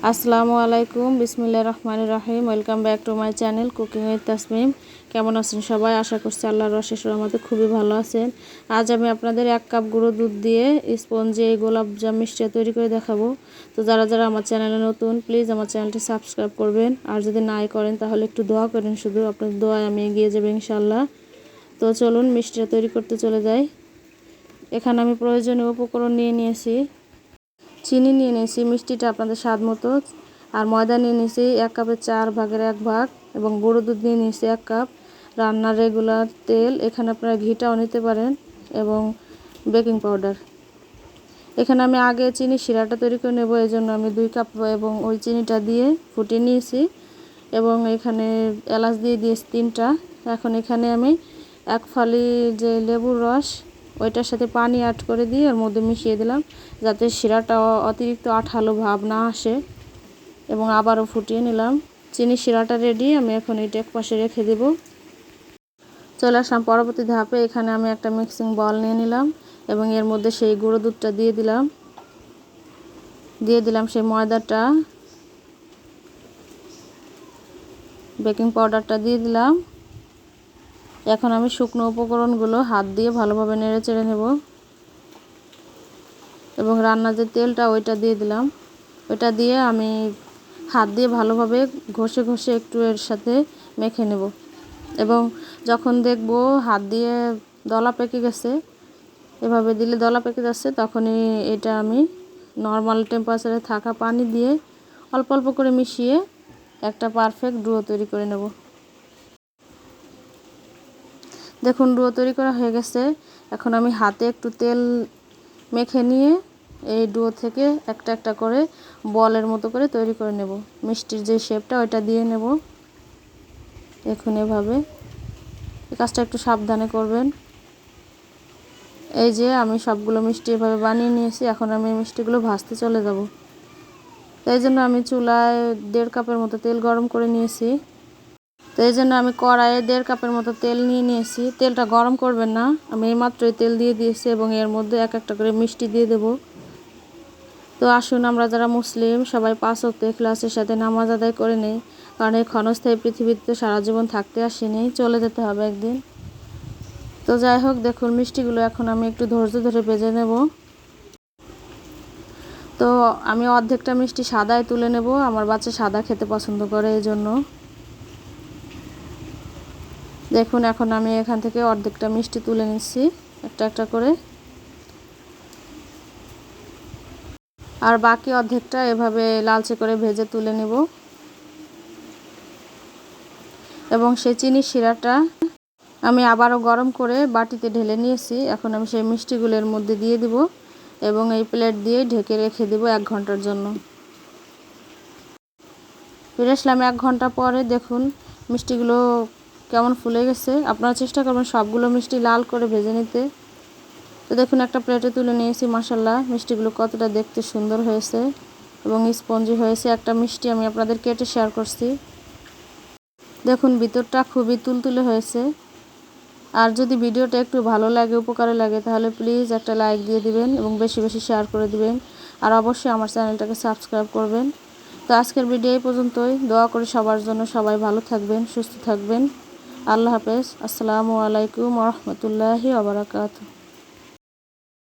আসসালামু আলাইকুম, বিসমিল্লাহির রহমানির রহিম। Welcome back to my channel cooking with Tasmim. কেমন আছেন সবাই? আশা করছি আল্লাহর অশেষ রহমতে খুবই ভালো আছেন। আজ আমি আপনাদের 1 কাপ গুঁড়ো দুধ দিয়ে স্পঞ্জি এই গোলাপজাম মিষ্টি তৈরি করে দেখাবো। তো যারা যারা আমার চ্যানেলে নতুন, প্লিজ আমার চ্যানেলটি সাবস্ক্রাইব করবেন। আর যদি নাই করেন তাহলে একটু দোয়া করেন, শুধু আপনাদের দোয়ায় আমি এগিয়ে যাবো ইনশাল্লাহ। তো চলুন মিষ্টিটা তৈরি করতে চলে যাই। এখানে আমি প্রয়োজনীয় উপকরণ নিয়ে নিয়েছি। চিনি নিয়ে নিয়েছি মিষ্টিটা আপনাদের স্বাদ মতো, আর ময়দা নিয়ে নিয়েছি 1 কাপের 4 ভাগের 1 ভাগ, এবং গুঁড়ো দুধ নিয়ে নিয়েছি 1 কাপ, রান্নার রেগুলার তেল, এখানে আপনারা ঘিটাও নিতে পারেন, এবং বেকিং পাউডার। এখানে আমি আগে চিনি শিরাটা তৈরি করে নেব, এই জন্য আমি 2 কাপ এবং ওই চিনিটা দিয়ে ফুটিয়ে নিয়েছি, এবং এখানে এলাচ দিয়ে দিয়েছি 3টা। এখন এখানে আমি 1 ফালি যে লেবুর রস, ওইটার সাথে পানি অ্যাড করে দিয়ে ওর মধ্যে মিশিয়ে দিলাম, যাতে শিরাটা অতিরিক্ত আঠালো ভাব না আসে, এবং আবারও ফুটিয়ে নিলাম। চিনি শিরাটা রেডি, আমি এখন এটা এক পাশে রেখে দেব। চলে আসলাম পরবর্তী ধাপে। এখানে আমি একটা মিক্সিং বল নিয়ে নিলাম, এবং এর মধ্যে সেই গুঁড়ো দুধটা দিয়ে দিলাম সেই ময়দাটা, বেকিং পাউডারটা দিয়ে দিলাম। এখন আমি শুকনো উপকরণগুলো হাত দিয়ে ভালোভাবে নেড়ে চেড়ে নেব, এবং রান্নার যে তেলটা ওইটা দিয়ে দিলাম। ওইটা দিয়ে আমি হাত দিয়ে ভালোভাবে ঘষে ঘষে একটু এর সাথে মেখে নেব, এবং যখন দেখব হাত দিয়ে দলা পেকে গেছে, এভাবে দিলে দলা পেকে যাচ্ছে, তখনই এটা আমি নর্মাল টেম্পারেচারে থাকা পানি দিয়ে অল্প অল্প করে মিশিয়ে একটা পারফেক্ট ডো তৈরি করে নেব। দেখুন ডো তৈরি করা হয়ে গেছে। এখন আমি হাতে একটু তেল মেখে নিয়ে এই ডো থেকে একটা একটা করে বলের মতো করে তৈরি করে নেব। মিষ্টির যে শেপটা ওইটা দিয়ে নেব। দেখুন এভাবে, এই কাজটা একটু সাবধানে করবেন। এই যে আমি সবগুলো মিষ্টি এভাবে বানিয়ে নিয়েছি। এখন আমি মিষ্টিগুলো ভাজতে চলে যাব। তাই জন্য আমি চুলায় 1.5 কাপের মতো তেল গরম করে নিয়েছি। তো এই জন্য আমি কড়াইয়ে 1.5 কাপের মতো তেল নিয়ে নিয়েছি। তেলটা গরম করবেন না, আমি এইমাত্রই তেল দিয়ে দিয়েছি, এবং এর মধ্যে এক একটা করে মিষ্টি দিয়ে দেব। তো আসুন, আমরা যারা মুসলিম সবাই 5 ওয়াক্ত ইখলাসের সাথে নামাজ আদায় করে নেই, কারণ এই ক্ষণস্থায়ী পৃথিবীতে সারা জীবন থাকতে আসিনি, চলে যেতে হবে একদিন। তো যাই হোক, দেখুন মিষ্টিগুলো এখন আমি একটু ধৈর্য ধরে ভেজে নেব। তো আমি অর্ধেকটা মিষ্টি সাদায় তুলে নেব, আমার বাচ্চা সাদা খেতে পছন্দ করে, এই জন্য। দেখুন এখন আমি এখান থেকে অর্ধেকটা মিষ্টি তুলে নিচ্ছি একটা একটা করে, আর বাকি অর্ধেকটা এভাবে লালচে করে ভেজে তুলে নেব। এবং সেই চিনির শিরাটা আমি আবারও গরম করে বাটিতে ঢেলে নিয়েছি। এখন আমি সেই মিষ্টিগুলোর মধ্যে দিয়ে দিব, এবং এই প্লেট দিয়ে ঢেকে রেখে দেব 1 ঘন্টার জন্য। ফিরে আসলাম 1 ঘন্টা পরে। দেখুন মিষ্টিগুলো কেমন ফুলে গেছে। আপনারা চেষ্টা করবেন সবগুলো মিষ্টি লাল করে ভেজে নিতে। তো দেখুন একটা প্লেটে তুলে নিয়েছি। মাশাআল্লাহ, মিষ্টিগুলো কতটা দেখতে সুন্দর হয়েছে এবং স্পঞ্জি হয়েছে। একটা মিষ্টি আমি আপনাদের কেটে শেয়ার করছি। দেখুন ভিতরটা খুবই তুলতুলে হয়েছে। আর যদি ভিডিওটা একটু ভালো লাগে, উপকারে লাগে, তাহলে প্লিজ একটা লাইক দিয়ে দিবেন, এবং বেশি বেশি শেয়ার করে দিবেন, আর অবশ্যই আমার চ্যানেলটাকে সাবস্ক্রাইব করবেন। তো আজকের ভিডিও এই পর্যন্তই। দোয়া করি সবার জন্য, সবাই ভালো থাকবেন, সুস্থ থাকবেন। আল্লাহ হাফেজ। আসসালামু আলাইকুম ওয়া রাহমাতুল্লাহি ওয়া বারাকাতুহু।